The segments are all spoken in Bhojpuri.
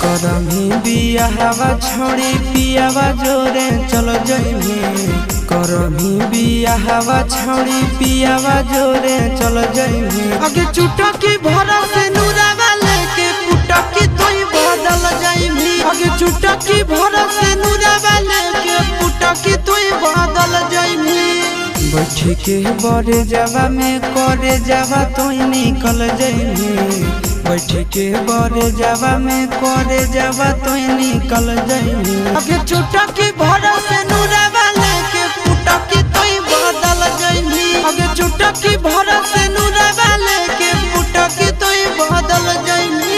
करमी बियाहवा छोड़ी पियावा जोरे चलो जइमी। करमी बियाहवा छोड़ी पियावा जोरे चलो जइमी। आगे चुटकी भरा से नूरावा लेके पुटकी तोई बदल जइमी। आगे चुटकी भरा से नूरावा लेके पुटकी तोई बदल जइमी। बैठी के बड़े जावा में करे जावा तोई निकल जइमी। बैठी के बड़े जावा में करे जावा तोई निकल जइमी। आगे चुटकी भरा से नूरावा लेके पुटकी तोई बदल जइमी। आगे चुटकी भरा से नूरावा लेके पुटकी तोई बदल जइमी।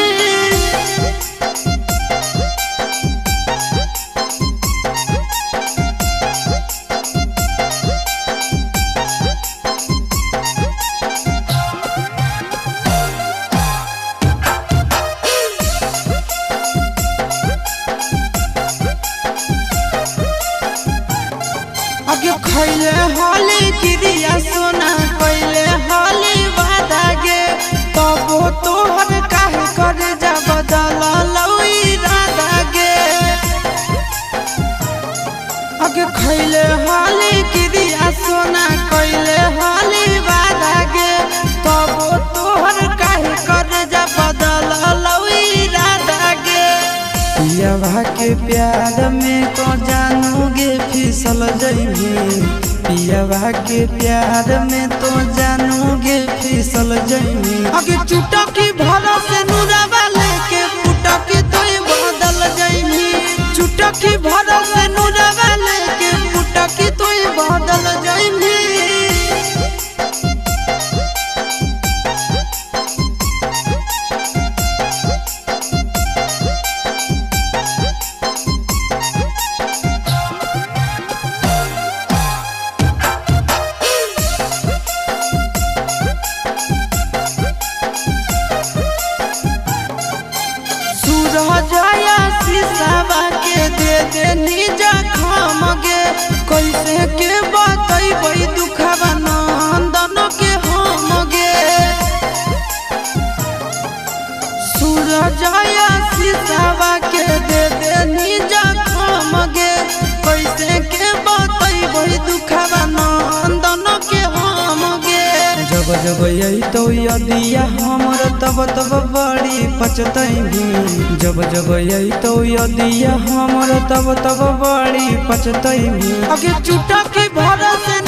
आगे खैले हाली गिरिया सोना कैले हाली वादा गे तबो तोहर काहे करे जा बदल लई राधा गे। आगे खैले हाली गिरिया सोना कैले हाली वादा गे तबो तोहर काहे करे जा बदल लई राधा गे। पियावा के प्यार में तो जानोगे फिसल जइमी। पियावा के प्यार में तो जानोगे फिसल जइमी। आगे चुटकी भरा से नूरावा लेके पुटकी तोई बदल जइमी। चुटकी भरा से नूरावा लेके पुटकी तोई बदल जइमी। जाया शीशावा के दे दे निजा खाम गे कैसे के बतैबै दुखवा नंदन के हम गे। सूरजया शीशावा के दे दे निजा खाम गे कैसे के बतैबै दुखवा नंदन के हम गे। जब जब यही तो यदिया हमर तब तब बड़ी पछतैमी। जब जब यही तो यदिया हमर तब तब बड़ी पछतैमी। आगे चुटकी भरा से